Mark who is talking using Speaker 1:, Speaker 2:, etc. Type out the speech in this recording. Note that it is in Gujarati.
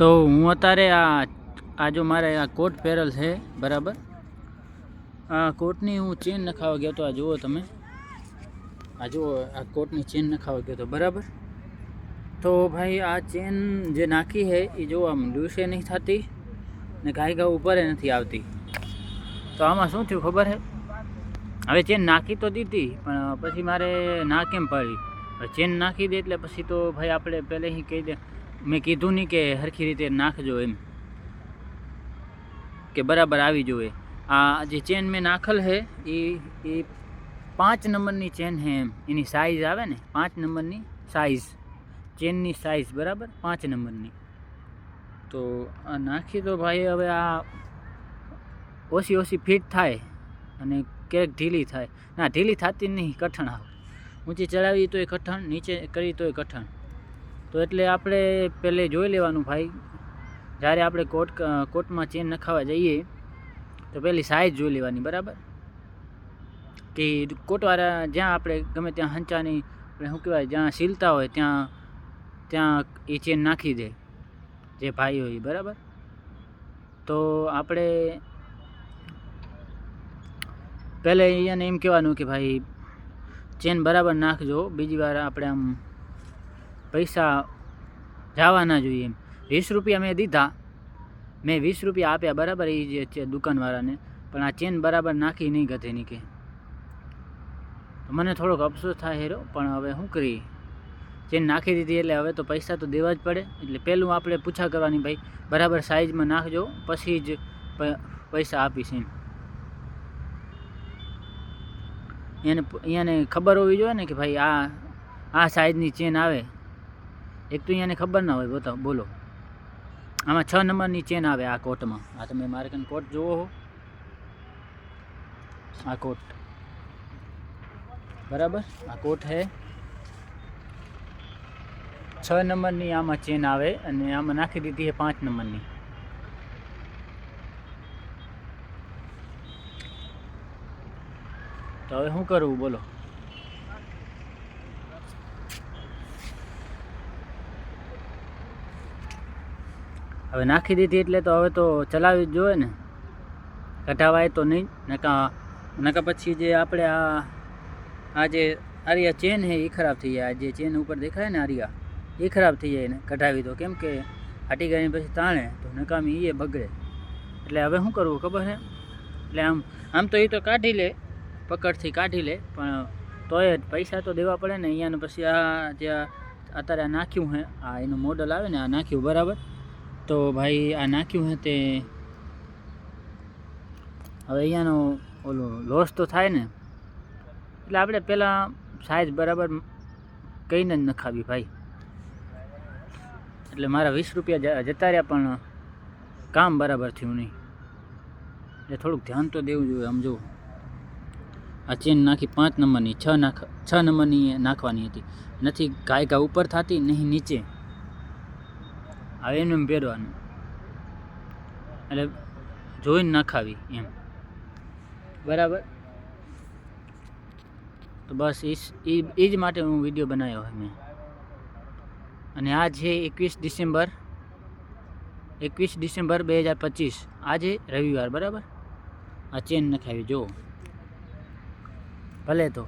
Speaker 1: તો હું અત્યારે આ જો મારે આ કોટ પહેરેલ છે બરાબર. આ કોટની હું ચેન નખાવા ગયો તો. આ જુઓ તમે, આ જુઓ આ કોટની ચેન નખાવા ગયો તો બરાબર. તો ભાઈ આ ચેન જે નાખી છે એ જો આમ લૂસે નહીં થતી ને ઘા ઉપર નથી આવતી. તો આમાં શું થયું ખબર છે? હવે ચેન નાખી તો દીધી પણ પછી મારે ના કેમ પાડી? ચેન નાખી દે એટલે પછી તો ભાઈ આપણે પહેલેથી કહી દે, મેં કીધું નહીં કે સરખી રીતે નાખજો એમ, કે બરાબર આવી જોઈએ. આ જે ચેન મેં નાખેલ છે એ 5 નંબરની ચેન છે એમ. એની સાઇઝ આવે ને 5 નંબરની સાઇઝ, ચેનની સાઇઝ બરાબર 5 નંબરની. તો આ નાખી તો ભાઈ હવે આ ઓછી ફિટ થાય અને ક્યારેક ઢીલી થાય. ના, ઢીલી થતી નહીં, કઠણ આવે. ઊંચી ચડાવી તોય કઠણ, નીચે કરી તોય કઠણ. તો એટલે આપણે પહેલે જોઈ લેવાનું ભાઈ, જ્યારે આપણે કોટમાં ચેન નખાવા જઈએ તો પહેલી સાઇઝ જોઈ લેવાની બરાબર. કે કોટવાળા જ્યાં આપણે ગમે ત્યાં હંચાની આપણે શું કહેવાય, જ્યાં સીલતા હોય ત્યાં એ ચેન નાખી દે જે ભાઈ હોય બરાબર. તો આપણે પહેલે અહીંયાને એમ કહેવાનું કે ભાઈ ચેન બરાબર નાખજો, બીજી વાર આપણે આમ પૈસા જવા ના જોઈએ એમ. 20 રૂપિયા મેં દીધા, મેં 20 રૂપિયા આપ્યા બરાબર એ જે છે દુકાનવાળાને, પણ આ ચેન બરાબર નાખી નહીં ગધેની કે. તો મને થોડોક અફસોસ થાય હેરો, પણ હવે શું કરીએ, ચેન નાખી દીધી એટલે હવે તો પૈસા તો દેવા જ પડે. એટલે પહેલું આપણે પૂછા કરવાની, ભાઈ બરાબર સાઇઝમાં નાખજો પછી જ પૈસા આપીશ એમ. અહીંયાને ખબર હોવી જોઈએ ને કે ભાઈ આ સાઇઝની ચેન આવે. એક તો અહીંયાને ખબર ના હોય. બતાવો, બોલો. આમાં 6 નંબરની ચેન આવે આ કોટમાં. આ તમે મારે કાન કોટ જુઓ હો, આ કોટ બરાબર, આ કોટ છે 6 નંબરની આમાં ચેન આવે અને આમાં નાખી દીધી છે 5 નંબરની. તો હવે શું કરવું બોલો? હવે નાખી દીધી એટલે તો હવે તો ચલાવવી જ જોઈએ ને, કઢાવાય તો નહીં. નકા પછી જે આપણે આ જે આરિયા ચેન છે એ ખરાબ થઈ જાય. આ જે ચેન ઉપર દેખાય ને આરિયા, એ ખરાબ થઈ જાય ને કઢાવી તો. કેમ કે હાટી ગાઈને પછી તાણે તો નકામી એ બગડે. એટલે હવે શું કરવું ખબર છે? એટલે આમ તો એ તો કાઢી લે, પકડથી કાઢી લે, પણ તોય પૈસા તો દેવા પડે ને. અહીંયાને પછી આ જે અત્યારે આ નાખ્યું છે, આ એનું મોડલ આવે ને, આ નાખ્યું બરાબર. તો ભાઈ આ નાખ્યું છે તે હવે અહીંયાનો ઓલો લોસ તો થાય ને. એટલે આપણે પહેલાં સાઇઝ બરાબર કહીને જ નખાવી ભાઈ. એટલે મારા 20 રૂપિયા જતા રહ્યા પણ કામ બરાબર થયું નહીં. એટલે થોડુંક ધ્યાન તો દેવું જોઈએ. આમ જો આ ચેન નાખી 5 નંબરની, 6 નંબરની નાખવાની હતી. નથી ઘા ઉપર થતી નહીં નીચે. હવે એનું એમ પહેરવાનું, એટલે જોઈને નખાવી એમ બરાબર. તો બસ એ જ માટે હું વિડીયો બનાવ્યો હોય મેં. અને આ છે 21 ડિસેમ્બર 2025, આજે રવિવાર બરાબર. આ ચેન નખાવી જો ભલે તો